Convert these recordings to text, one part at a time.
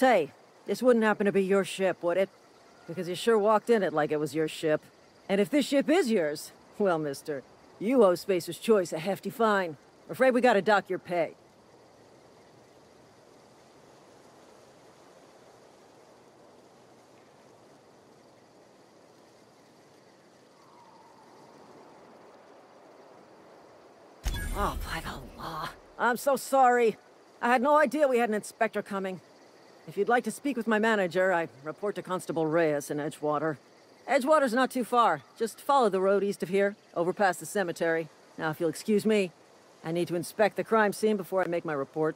Say, this wouldn't happen to be your ship, would it? Because you sure walked in it like it was your ship. And if this ship is yours, well, mister, you owe Spacer's Choice a hefty fine. Afraid we gotta dock your pay. Oh, by the law. I'm so sorry. I had no idea we had an inspector coming. If you'd like to speak with my manager, I report to Constable Reyes in Edgewater. Edgewater's not too far. Just follow the road east of here, over past the cemetery. Now, if you'll excuse me, I need to inspect the crime scene before I make my report.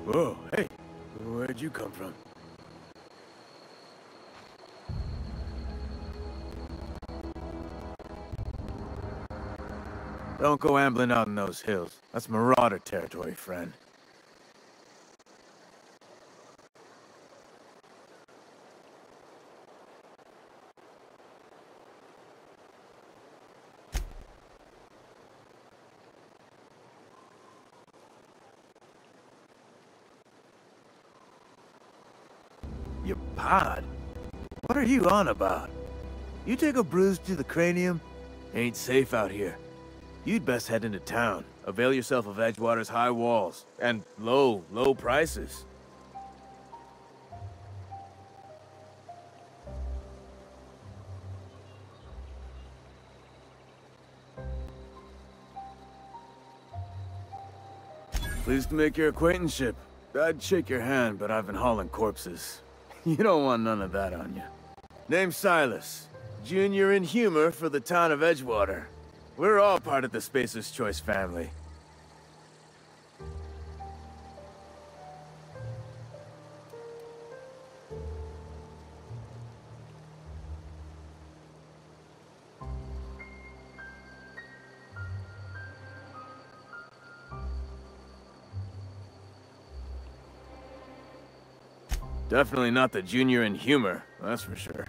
Whoa, hey, where'd you come from? Don't go ambling out in those hills. That's marauder territory, friend. Your pod? What are you on about? You take a bruise to the cranium? Ain't safe out here. You'd best head into town. Avail yourself of Edgewater's high walls. And low prices. Pleased to make your acquaintanceship. I'd shake your hand, but I've been hauling corpses. You don't want none of that on you. Name's Silas. Junior in humor for the town of Edgewater. We're all part of the Spacer's Choice family. Definitely not the junior in humor, that's for sure.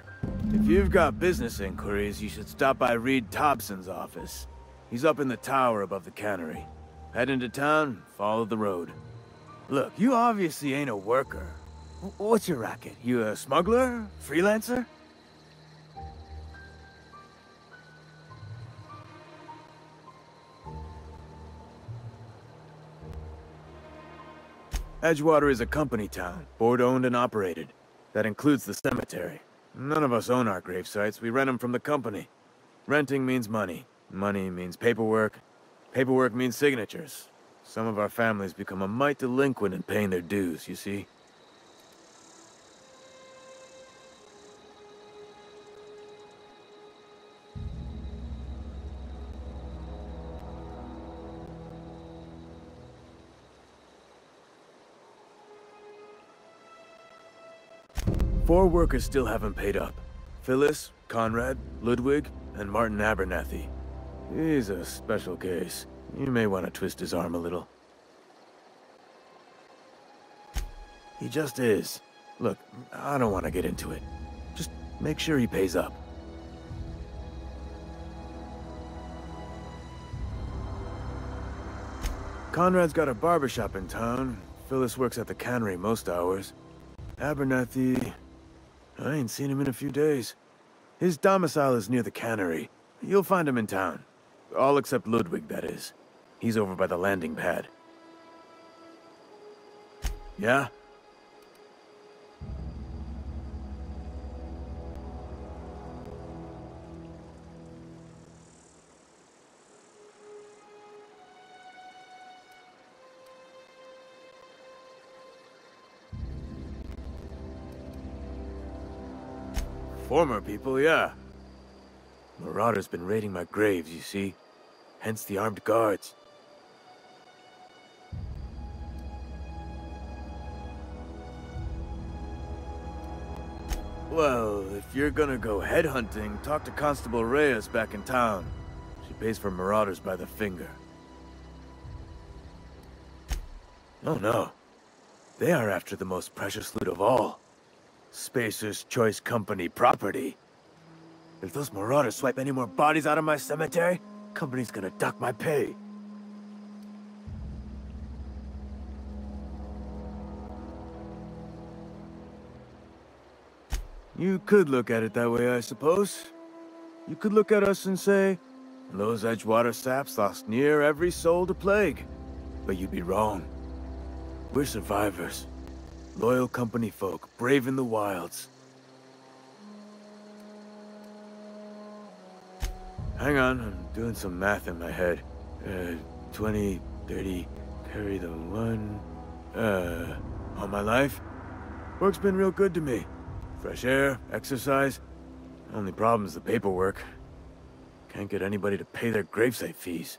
If you've got business inquiries, you should stop by Reed Thompson's office. He's up in the tower above the cannery. Head into town, follow the road. Look, you obviously ain't a worker. What's your racket? You a smuggler? Freelancer? Edgewater is a company town, board-owned and operated. That includes the cemetery. None of us own our grave sites, we rent them from the company. Renting means money. Money means paperwork. Paperwork means signatures. Some of our families become a mite delinquent in paying their dues, you see? 4 workers still haven't paid up. Phyllis, Conrad, Ludwig, and Martin Abernathy. He's a special case. You may want to twist his arm a little. He just is. Look, I don't want to get into it. Just make sure he pays up. Conrad's got a barbershop in town. Phyllis works at the cannery most hours. Abernathy... I ain't seen him in a few days. His domicile is near the cannery. You'll find him in town. All except Ludwig, that is. He's over by the landing pad. Yeah? Former people, yeah. Marauders been raiding my graves, you see. Hence the armed guards. Well, if you're gonna go headhunting, talk to Constable Reyes back in town. She pays for marauders by the finger. Oh no. They are after the most precious loot of all. Spacer's Choice Company property. If those marauders swipe any more bodies out of my cemetery, company's gonna duck my pay. You could look at it that way, I suppose. You could look at us and say, those Edgewater saps lost near every soul to plague. But you'd be wrong. We're survivors. Loyal company folk, brave in the wilds. Hang on, I'm doing some math in my head. 20, 30, carry the 1... all my life? Work's been real good to me. Fresh air, exercise. Only problem is the paperwork. Can't get anybody to pay their gravesite fees.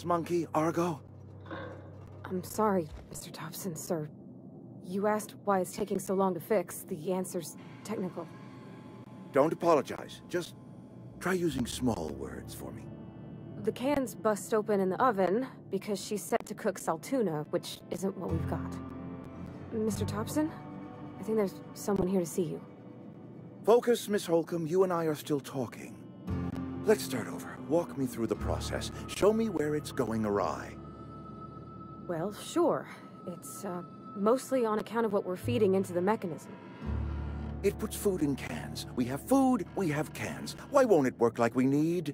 Monkey, Argo? I'm sorry, Mr. Thompson, sir. You asked why it's taking so long to fix. The answer's technical. Don't apologize. Just try using small words for me. The cans bust open in the oven because she's set to cook saltuna, which isn't what we've got. Mr. Thompson? I think there's someone here to see you. Focus, Miss Holcomb. You and I are still talking. Let's start over. Walk me through the process. Show me where it's going awry. Well, sure. It's, mostly on account of what we're feeding into the mechanism. It puts food in cans. We have food, we have cans. Why won't it work like we need?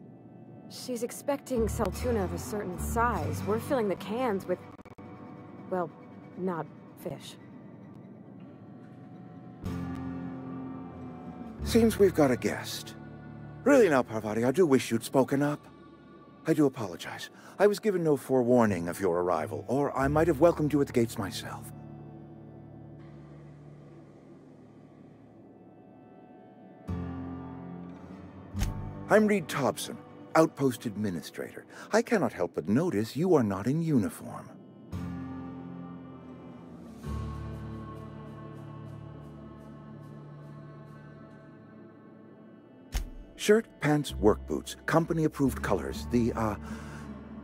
She's expecting saltuna of a certain size. We're filling the cans with... well, not fish. Seems we've got a guest. Really now, Parvati, I do wish you'd spoken up. I do apologize. I was given no forewarning of your arrival, or I might have welcomed you at the gates myself. I'm Reed Thompson. Outpost Administrator. I cannot help but notice you are not in uniform. Shirt, pants, work boots, company-approved colors. The,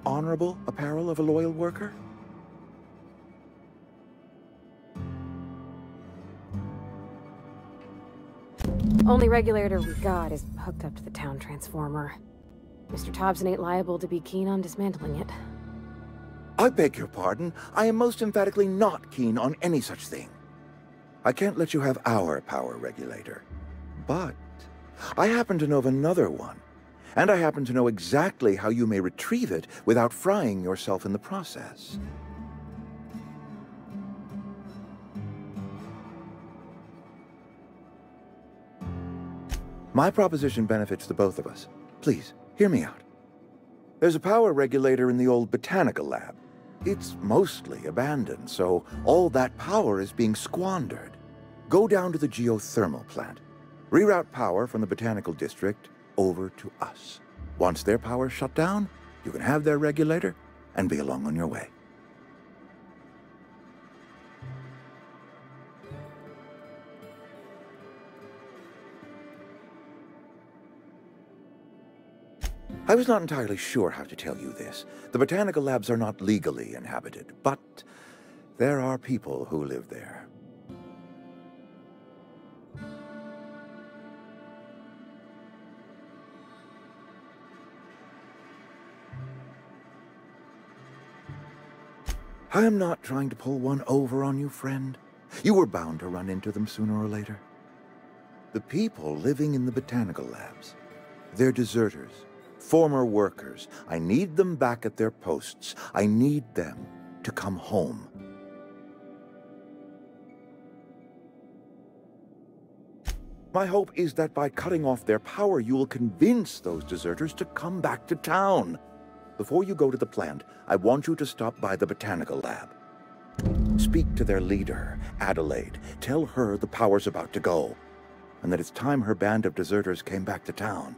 honorable apparel of a loyal worker? Only regulator we got is hooked up to the town transformer. Mr. Thompson ain't liable to be keen on dismantling it. I beg your pardon. I am most emphatically not keen on any such thing. I can't let you have our power regulator. But I happen to know of another one. And I happen to know exactly how you may retrieve it without frying yourself in the process. My proposition benefits the both of us. Please, hear me out. There's a power regulator in the old botanical lab. It's mostly abandoned, so all that power is being squandered. Go down to the geothermal plant. Reroute power from the botanical district over to us. Once their power's shut down, you can have their regulator and be along on your way. I was not entirely sure how to tell you this. The botanical labs are not legally inhabited, but there are people who live there. I am not trying to pull one over on you, friend. You were bound to run into them sooner or later. The people living in the botanical labs, they're deserters. Former workers. I need them back at their posts. I need them to come home. My hope is that by cutting off their power, you will convince those deserters to come back to town. Before you go to the plant, I want you to stop by the botanical lab. Speak to their leader, Adelaide. Tell her the power's about to go, and that it's time her band of deserters came back to town.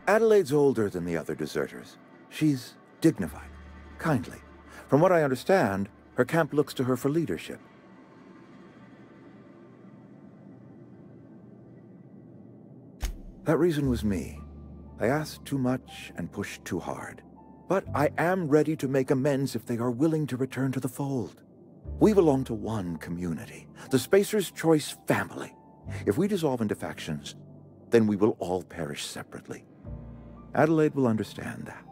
Adelaide's older than the other deserters. She's dignified, kindly. From what I understand, her camp looks to her for leadership. That reason was me. I asked too much and pushed too hard. But I am ready to make amends if they are willing to return to the fold. We belong to one community, the Spacer's Choice family. If we dissolve into factions, then we will all perish separately. Adelaide will understand that.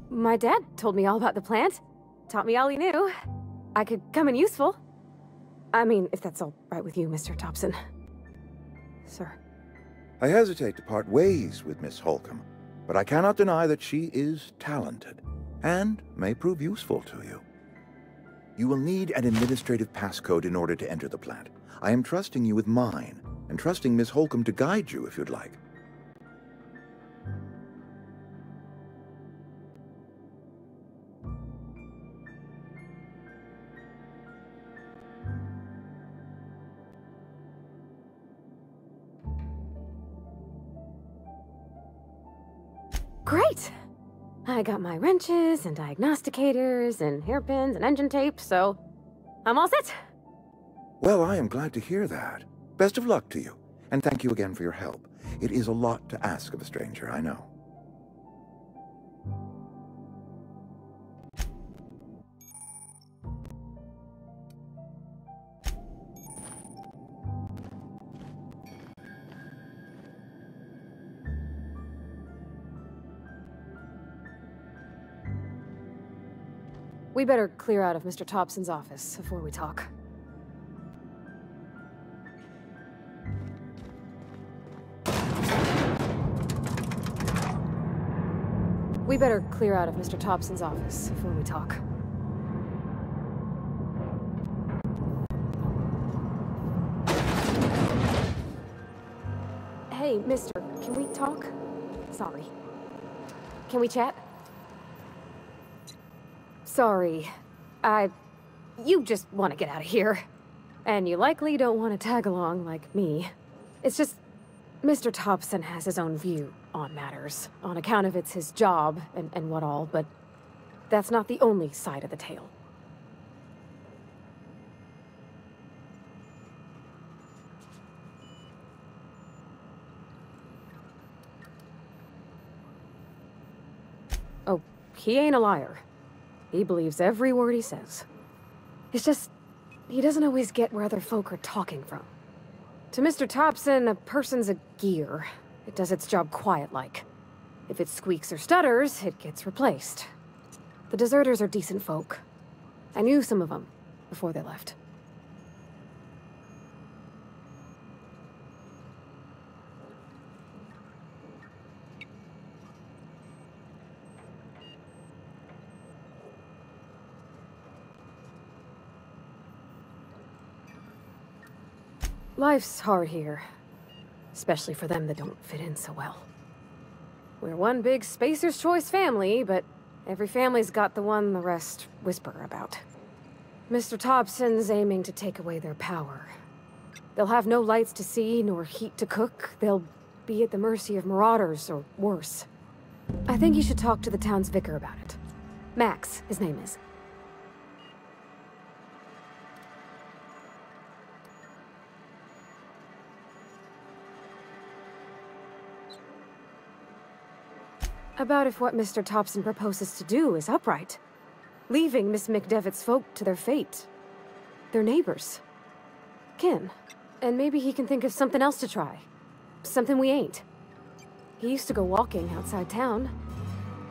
My dad told me all about the plant. Taught me all he knew. I could come in useful. I mean, if that's all right with you, Mr. Thompson. Sir. I hesitate to part ways with Miss Holcomb, but I cannot deny that she is talented, and may prove useful to you. You will need an administrative passcode in order to enter the plant. I am trusting you with mine, and trusting Miss Holcomb to guide you if you'd like. Great! I got my wrenches and diagnosticators and hairpins and engine tape, so I'm all set. Well, I am glad to hear that. Best of luck to you, and thank you again for your help. It is a lot to ask of a stranger, I know. We better clear out of Mr. Thompson's office before we talk. We better clear out of Mr. Thompson's office before we talk. Hey, mister, can we talk? Sorry. Can we chat? Sorry. You just want to get out of here. And you likely don't want to tag along like me. It's just, Mr. Thompson has his own view on matters, on account of it's his job and what all, but that's not the only side of the tale. Oh, he ain't a liar. He believes every word he says. It's just, he doesn't always get where other folk are talking from. To Mr. Thompson, a person's a gear. It does its job quiet-like. If it squeaks or stutters, it gets replaced. The deserters are decent folk. I knew some of them before they left. Life's hard here. Especially for them that don't fit in so well. We're one big Spacer's Choice family, but every family's got the one the rest whisper about. Mr. Thompson's aiming to take away their power. They'll have no lights to see, nor heat to cook. They'll be at the mercy of marauders, or worse. I think you should talk to the town's vicar about it. Max, his name is. About if what Mr. Thompson proposes to do is upright. Leaving Miss McDevitt's folk to their fate. Their neighbors. Kin. And maybe he can think of something else to try. Something we ain't. He used to go walking outside town.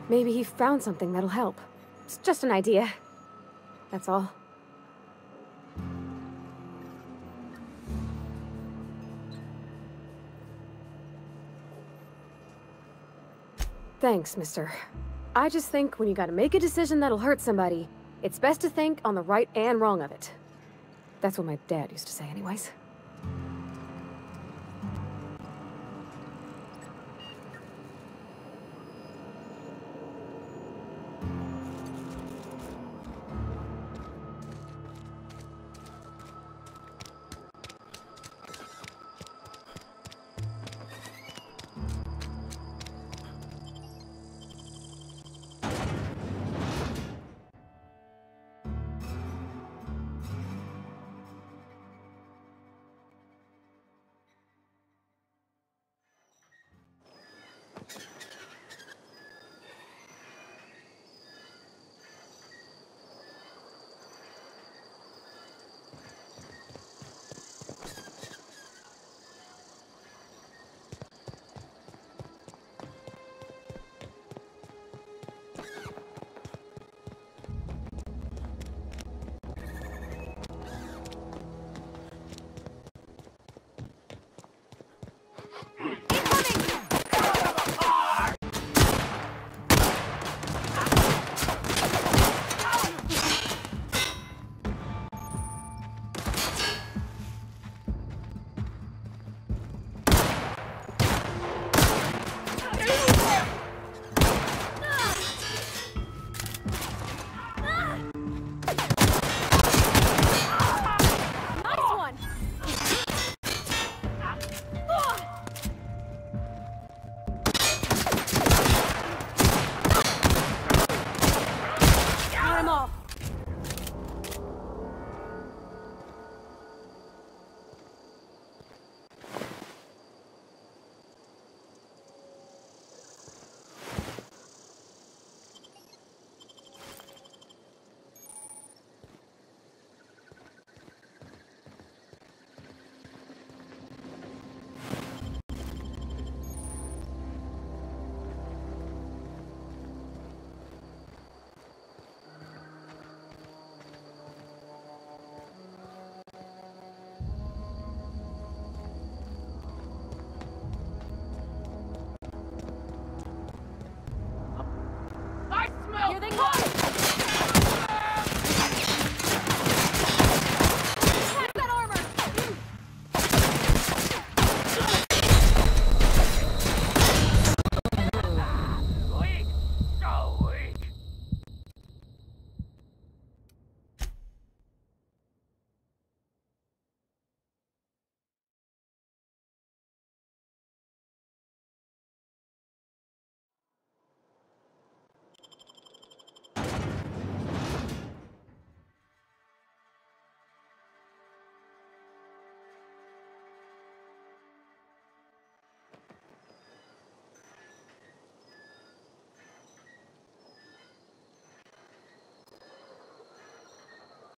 Maybe he found something that'll help. It's just an idea. That's all. Thanks, mister. I just think when you gotta make a decision that'll hurt somebody, it's best to think on the right and wrong of it. That's what my dad used to say anyways.